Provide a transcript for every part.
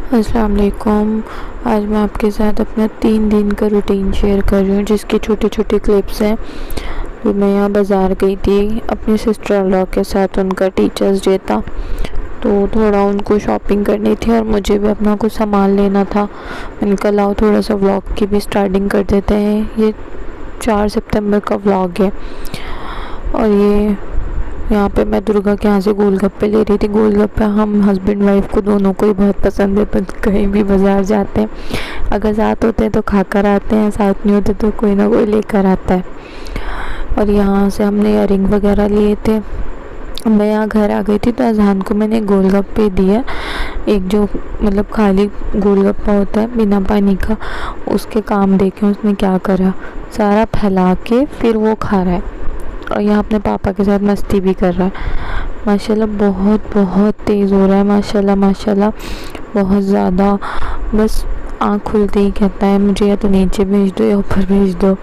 अस्सलाम वालेकुम। आज मैं आपके साथ अपना 3 दिन का रूटीन शेयर कर रही हूँ, जिसके छोटे छोटे क्लिप्स हैं। तो मैं यहाँ बाज़ार गई थी अपनी सिस्टर इन लॉ के साथ, उनका टीचर्स डे था तो थोड़ा उनको शॉपिंग करनी थी और मुझे भी अपना कुछ सामान लेना था। मैंने कहा लाओ थोड़ा सा व्लॉग की भी स्टार्टिंग कर देते हैं। ये 4 सितंबर का व्लॉग है और ये यहाँ पे मैं दुर्गा के यहाँ से गोलगप्पे ले रही थी। गोलगप्पे हम हस्बैंड वाइफ को दोनों को ही बहुत पसंद है, तो कहीं भी बाज़ार जाते हैं अगर साथ होते हैं तो खाकर आते हैं, साथ नहीं होते तो कोई ना कोई लेकर आता है। और यहाँ से हमने इयररिंग वगैरह लिए थे। मैं यहाँ घर आ गई थी तो अजहान को मैंने गोलगप्पे दिया, एक जो मतलब खाली गोलगप्पा होता है बिना पानी का, उसके काम देखें उसने क्या करा, सारा फैला के फिर वो खा रहा है और यहाँ अपने पापा के साथ मस्ती भी कर रहा है। माशाल्लाह बहुत बहुत तेज़ हो रहा है, माशाल्लाह माशाल्लाह बहुत ज़्यादा। बस आँख खुलते ही कहता है मुझे या तो नीचे भेज दो या ऊपर भेज दो,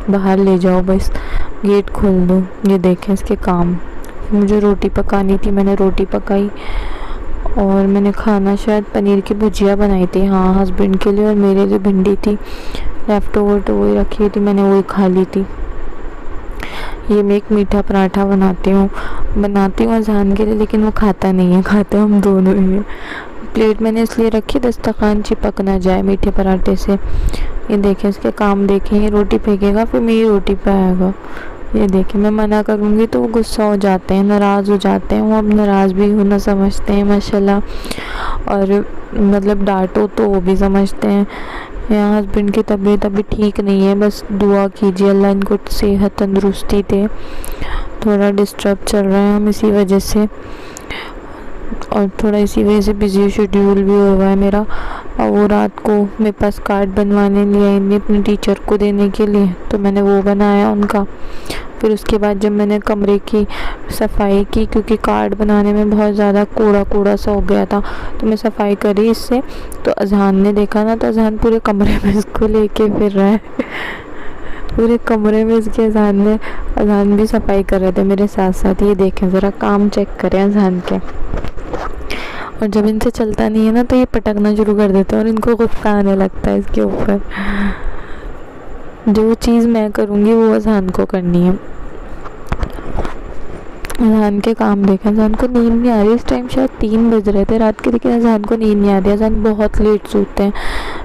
बाहर ले जाओ, बस गेट खोल दो। ये देखें इसके काम। मुझे रोटी पकानी थी, मैंने रोटी पकाई और मैंने खाना शायद पनीर की भुजिया बनाई थी, हाँ हस्बैंड के लिए, और मेरे लिए भिंडी थी लेफ़्ट ओवर, तो वही रखी थी, मैंने वही खा ली थी। ये मैं एक मीठा पराठा बनाती हूँ अजहान के लिए, लेकिन वो खाता नहीं है, खाते हम दोनों ही हैं। प्लेट मैंने इसलिए रखी दस्तरखान चिपक ना जाए मीठे पराठे से। ये देखें इसके काम देखें, ये रोटी फेंकेगा फिर मेरी रोटी पे आएगा। ये देखें मैं मना करूँगी तो वो गुस्सा हो जाते हैं, नाराज़ हो जाते हैं। वो अब नाराज़ भी होना समझते हैं माशाल्लाह, और मतलब डांटो तो वो भी समझते हैं। यहाँ हस्बैंड की तबीयत अभी ठीक नहीं है, बस दुआ कीजिए अल्लाह इनको सेहत तंदुरुस्ती दे। थोड़ा डिस्टर्ब चल रहा है हम इसी वजह से, और थोड़ा इसी वजह से बिजी शेड्यूल भी हुआ है मेरा। और वो रात को मेरे पास कार्ड बनवाने लिए आई अपने टीचर को देने के लिए, तो मैंने वो बनाया उनका। फिर उसके बाद जब मैंने कमरे की सफाई की, क्योंकि कार्ड बनाने में बहुत ज़्यादा कूड़ा कूड़ा सा हो गया था, तो मैं सफाई करी इससे। तो अजहान ने देखा ना, तो अजहान पूरे कमरे में इसको लेके फिर रहा है पूरे कमरे में इसके अजहान भी सफाई कर रहे थे मेरे साथ साथ। ये देखें ज़रा काम चेक करें अजहान के। और जब इनसे चलता नहीं है ना तो ये पटकना शुरू कर देते हैं और इनको गुस्सा आने लगता है इसके ऊपर। जो चीज़ मैं करूँगी वो अजहान को करनी है। अजहान के काम देखें, अजहान को नींद नहीं आ रही, इस टाइम शायद 3 बज रहे थे रात के, लेकिन अजहान को नींद नहीं आ रही। अजहान बहुत लेट सोते हैं।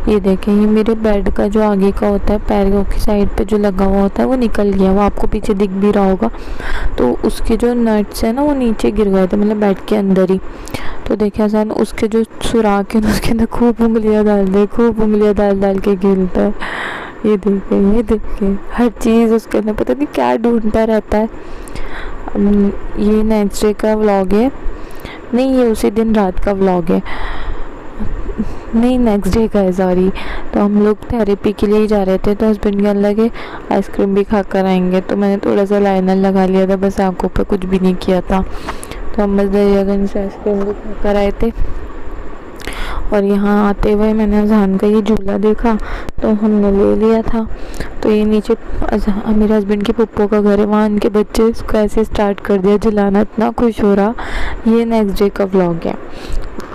ये देखें, ये मेरे बेड का जो आगे का होता है पैरों की साइड पे जो लगा हुआ होता है वो निकल गया, वो आपको पीछे दिख भी रहा होगा। तो उसके जो नट्स हैं ना वो नीचे गिर गए थे, मतलब बेड के अंदर ही। तो देखे अजहान उसके जो सुराख है उसके अंदर खूब उंगलियाँ डाल डाल के गिरता है। ये देखे हर चीज़ उसके अंदर, पता नहीं क्या ढूंढता रहता है। ये नेक्स्ट डे का व्लॉग है, नहीं ये उसी दिन रात का व्लॉग है, नहीं नेक्स्ट डे का है सॉरी। तो हम लोग थेरेपी के लिए ही जा रहे थे, तो हस्बैंड के लगे आइसक्रीम भी खा कर आएंगे, तो मैंने थोड़ा सा लाइनर लगा लिया था, बस आंखों पे कुछ भी नहीं किया था। तो हम बस दरियागंज से आइसक्रीम भी खा कर आए थे। और यहाँ आते हुए मैंने अजहान का ये झूला देखा तो हमने ले लिया था। तो ये नीचे मेरे हस्बैंड के पप्पो का घर है, वहाँ उनके बच्चे इसको ऐसे स्टार्ट कर दिया झुलाना, इतना खुश हो रहा। ये नेक्स्ट डे का व्लॉग है।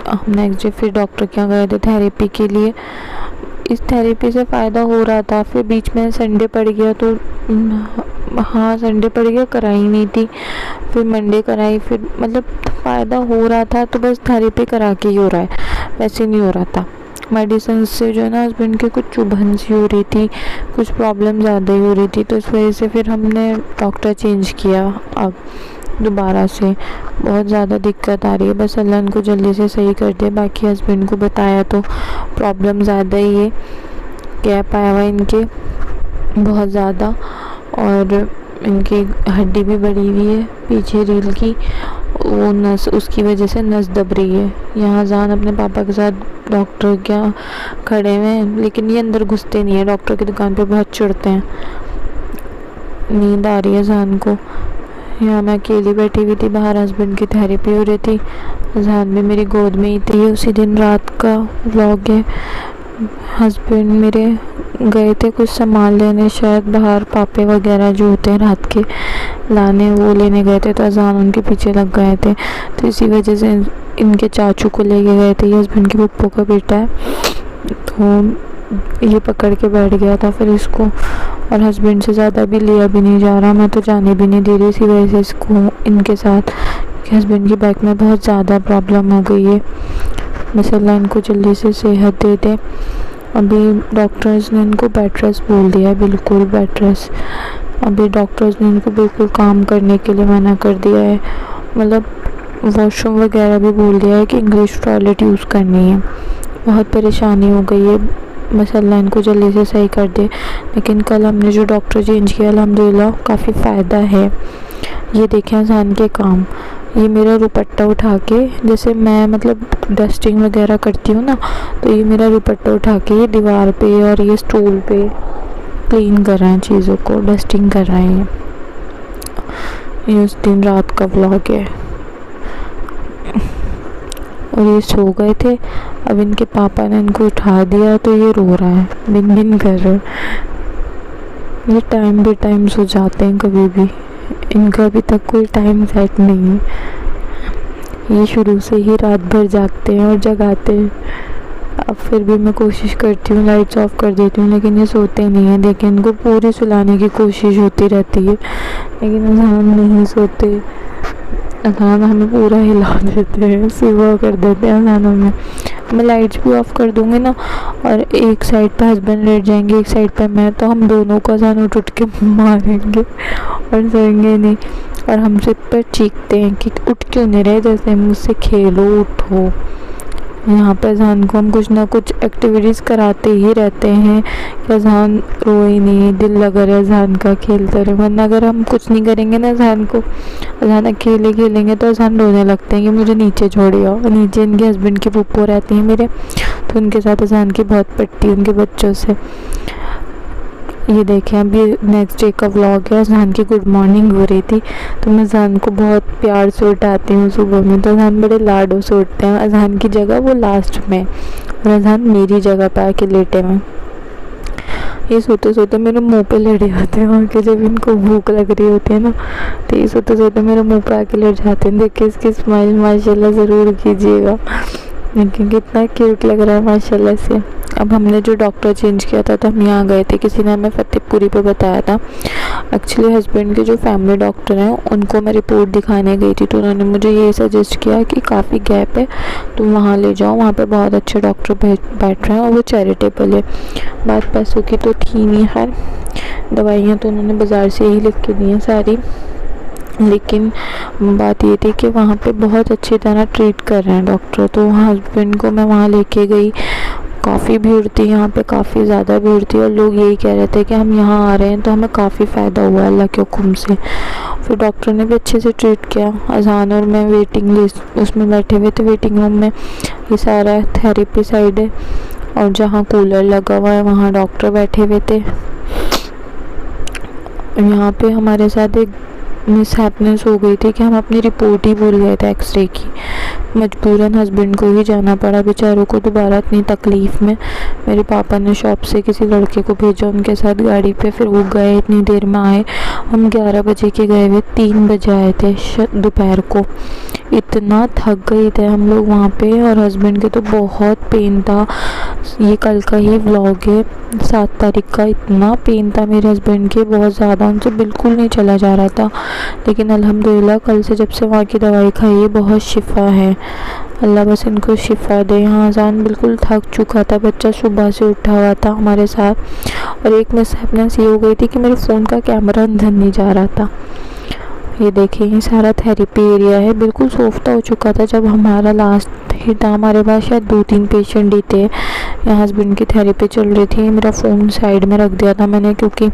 हम नेक्स्ट डे फिर डॉक्टर के यहाँ गए थे थेरेपी के लिए। इस थेरेपी से फ़ायदा हो रहा था, फिर बीच में संडे पड़ गया, तो हाँ संडे पड़ गया, कराई नहीं थी। फिर मंडे कराई, फिर मतलब फ़ायदा हो रहा था, तो बस थेरेपी करा के ही हो रहा है, वैसे नहीं हो रहा था। मेडिसिन से जो है ना हस्बैंड की कुछ चुभन सी हो रही थी, कुछ प्रॉब्लम ज़्यादा ही हो रही थी, तो इस वजह से फिर हमने डॉक्टर चेंज किया। अब दोबारा से बहुत ज़्यादा दिक्कत आ रही है, बस अल्लाह इनको जल्दी से सही कर दे। बाकी हस्बैंड को बताया तो प्रॉब्लम ज़्यादा ही है, गैप आया हुआ इनके बहुत ज़्यादा, और इनकी हड्डी भी बढ़ी हुई है पीछे रीढ़ की, वो नस उसकी वजह से नस दब रही है। यहाँ अजहान अपने पापा के साथ डॉक्टर के यहाँ खड़े हुए हैं, लेकिन ये अंदर घुसते नहीं है, डॉक्टर की दुकान पे बहुत चिढ़ते हैं। नींद आ रही है अजहान को। यहाँ मैं अकेली बैठी हुई थी, बाहर हस्बैंड की थेरेपी हो रही थी, अजहान भी मेरी गोद में ही थी। ये उसी दिन रात का व्लॉग है। हस्बैंड मेरे गए थे कुछ सामान लेने शायद बाहर, पापे वगैरह जो होते हैं रात के, लाने, वो लेने गए थे तो अजान उनके पीछे लग गए थे, तो इसी वजह से इनके चाचू को लेके गए थे। ये हस्बैंड की पप्पो का बेटा है, तो ये पकड़ के बैठ गया था फिर इसको, और हस्बैंड से ज़्यादा भी लिया भी नहीं जा रहा, मैं तो जाने भी नहीं दे रही, इसी वजह से इसको इनके साथ, कि हस्बैंड की बैक में बहुत ज़्यादा प्रॉब्लम हो गई है। बस अल्लाह इनको जल्दी से सेहत दे दे। अभी डॉक्टर्स ने इनको बेड रेस्ट बोल दिया है, बिल्कुल बेड रेस्ट। अभी डॉक्टर्स ने इनको बिल्कुल काम करने के लिए मना कर दिया है, मतलब वॉशरूम वगैरह भी बोल दिया है कि इंग्लिश टॉयलेट यूज़ करनी है। बहुत परेशानी हो गई है, बस अल्लाह इनको जल्दी से सही कर दे। लेकिन कल हमने जो डॉक्टर चेंज किया अल्हम्दुलिल्लाह काफ़ी फ़ायदा है। ये देखें अजान के काम, ये मेरा दुपट्टा उठा के, जैसे मैं मतलब डस्टिंग वगैरह करती हूँ ना, तो ये मेरा दुपट्टा उठा के ये दीवार पे और ये स्टूल पे क्लीन कर रहे हैं, चीज़ों को डस्टिंग कर रहे हैं। ये उस दिन रात का व्लॉग है। और ये सो गए थे, अब इनके पापा ने इनको उठा दिया तो ये रो रहा है, बिन बिन कर रहा है। ये टाइम बे टाइम सो जाते हैं कभी भी, इनका अभी तक कोई टाइम सेट नहीं है। ये शुरू से ही रात भर जागते हैं और जगाते हैं। अब फिर भी मैं कोशिश करती हूँ, लाइट्स ऑफ कर देती हूँ, लेकिन ये सोते नहीं हैं। देखिए इनको पूरी सुलाने की कोशिश होती रहती है, लेकिन अजान नहीं सोते। अजान हमें पूरा हिला देते हैं, सुबह कर देते हैं अजानों में। मैं लाइट्स भी ऑफ कर दूँगी ना, और एक साइड पे हस्बैंड लेट जाएंगे, एक साइड पे मैं, तो हम दोनों को अजान उठ के मारेंगे और सोएंगे नहीं। और हमसे पर चीखते हैं कि उठ क्यों नहीं रहे, जैसे मुझसे खेलो, उठो। यहाँ पे अजान को हम कुछ ना कुछ एक्टिविटीज़ कराते ही रहते हैं कि अजान रोए नहीं, दिल लगा रहे अजान का, खेलते रहे। वरना अगर हम कुछ नहीं करेंगे ना अजान को, अजान अकेले खेलेंगे तो अजान रोने लगते हैं कि मुझे नीचे छोड़िए। और नीचे इनके हस्बैंड की पुप्पो रहती हैं मेरे, तो उनके साथ अजान की बहुत पटती है उनके बच्चों से। ये देखें अभी नेक्स्ट डे का व्लॉग है। अजान की गुड मॉर्निंग हो रही थी, तो मैं अजान को बहुत प्यार से उठाती हूँ सुबह में, तो अजान बड़े लाडों से उठते हैं। अजान की जगह वो लास्ट में, और अजान मेरी जगह पे आके लेटे में। ये सोते सोते मेरे मुंह पे लेटे जाते हैं आके, जब इनको भूख लग रही होती है ना, तो ये सोते सोते मेरे मुंह पे आके लेट जाते हैं। देखिए इसकी स्माइल माशाल्लाह ज़रूर कीजिएगा, देखिए कितना क्यूट लग रहा है माशाल्लाह से। अब हमने जो डॉक्टर चेंज किया था, तो हम यहाँ गए थे, किसी ने हमें फतेहपुरी पे बताया था। एक्चुअली हस्बैंड के जो फैमिली डॉक्टर हैं उनको मैं रिपोर्ट दिखाने गई थी, तो उन्होंने मुझे ये सजेस्ट किया कि काफ़ी गैप है, तुम वहाँ ले जाओ, वहाँ पे बहुत अच्छे डॉक्टर बैठ रहे हैं और वो चैरिटेबल है। बात पैसों की तो थी नहीं, खैर दवाइयाँ तो उन्होंने बाज़ार से ही लिख के दी हैं सारी, लेकिन बात ये थी कि वहाँ पे बहुत अच्छी तरह ट्रीट कर रहे हैं डॉक्टर। तो हस्बैंड को मैं वहाँ लेके गई, काफ़ी भीड़ थी यहाँ पे, काफ़ी ज़्यादा भीड़ थी, और लोग यही कह रहे थे कि हम यहाँ आ रहे हैं तो हमें काफ़ी फ़ायदा हुआ अल्लाह के हुक्म से। फिर डॉक्टर ने भी अच्छे से ट्रीट किया। अजान और मैं वेटिंग लिस्ट उसमें बैठे हुए थे, वेटिंग रूम में। ये सारा थेरेपी साइड है, और जहाँ कूलर लगा हुआ है वहाँ डॉक्टर बैठे हुए थे। यहाँ पे हमारे साथ एक मिस हैपनेस हो गई थी कि हम अपनी रिपोर्ट ही भूल गए थे एक्सरे की। मजबूरन हस्बैंड को ही जाना पड़ा बेचारों को दोबारा इतनी तकलीफ़ में। मेरे पापा ने शॉप से किसी लड़के को भेजा उनके साथ गाड़ी पे, फिर वो गए, इतनी देर में आए। हम 11 बजे के गए हुए, 3 बजे आए थे दोपहर को। इतना थक गए थे हम लोग वहाँ पे, और हस्बैंड के तो बहुत पेन था। ये कल का ही व्लॉग है, 7 तारीख का। इतना पेन था मेरे हस्बैंड के, बहुत ज़्यादा, उनसे बिल्कुल नहीं चला जा रहा था। लेकिन अल्हम्दुलिल्लाह कल से जब से वहाँ की दवाई खाई है बहुत शिफा है, अल्लाह बस इनको शिफा दे। यहाँ अजान बिल्कुल थक चुका था, बच्चा सुबह से उठा हुआ था हमारे साथ। और एक मिसहैपनेस ये हो गई थी कि मेरे फ़ोन का कैमरा अंदर नहीं जा रहा था। ये देखिए ये सारा थेरेपी एरिया है, बिल्कुल सोफ्ता हो चुका था जब हमारा लास्ट ही था। हमारे पास शायद 2-3 पेशेंट ही थे, यहाँ हस्बैंड की थेरेपी चल रही थी। मेरा फ़ोन साइड में रख दिया था मैंने, क्योंकि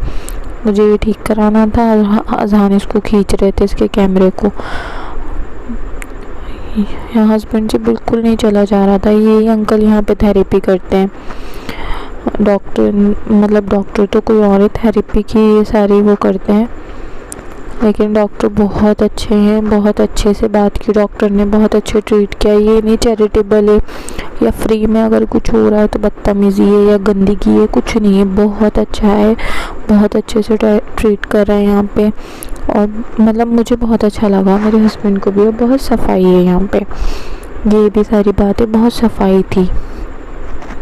मुझे ये ठीक कराना था। अजान इसको खींच रहे थे, इसके कैमरे को। यहाँ हस्बैंड से बिल्कुल नहीं चला जा रहा था। ये अंकल यहाँ पे थेरेपी करते हैं, डॉक्टर मतलब डॉक्टर तो कोई और है, थेरेपी की ये सारी वो करते हैं। लेकिन डॉक्टर बहुत अच्छे हैं, बहुत अच्छे से बात की डॉक्टर ने, बहुत अच्छे ट्रीट किया। ये नहीं चैरिटेबल है या फ्री में अगर कुछ हो रहा है तो बदतमीज़ी है या गंदगी है, कुछ नहीं है, बहुत अच्छा है। बहुत अच्छे से ट्रीट कर रहे हैं यहाँ पे। और मतलब मुझे बहुत अच्छा लगा, मेरे हस्बैंड को भी। और बहुत सफाई है यहाँ पे, ये भी सारी बातें, बहुत सफाई थी,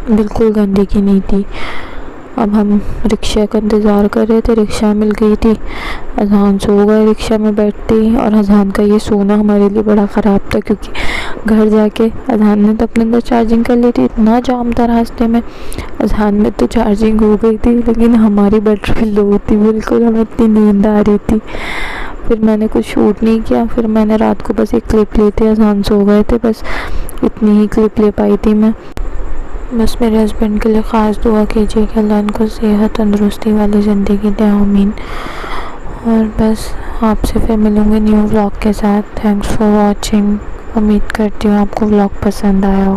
बिल्कुल गंदगी नहीं थी। अब हम रिक्शा का इंतज़ार कर रहे थे, रिक्शा मिल गई थी। अज़ान सो गए रिक्शा में बैठते ही, और अज़ान का ये सोना हमारे लिए बड़ा ख़राब था, क्योंकि घर जाके अज़ान ने तो अपने अंदर चार्जिंग कर ली थी, इतना जाम था रास्ते में। अज़ान में तो चार्जिंग हो गई थी, लेकिन हमारी बैटरी लो थी बिल्कुल, हमें इतनी नींद आ रही थी। फिर मैंने कुछ शूट नहीं किया, फिर मैंने रात को बस एक क्लिप ली थी, अज़ान सो गए थे, बस इतनी ही क्लिप ले पाई थी मैं। बस मेरे हस्बैंड के लिए ख़ास दुआ कीजिए कि अल्लाह उनको सेहत तंदुरुस्ती वाली ज़िंदगी दे, आमीन। और बस आपसे फिर मिलूँगी न्यू व्लॉग के साथ। Thanks for watching. उम्मीद करती हूँ आपको व्लॉग पसंद आया हो।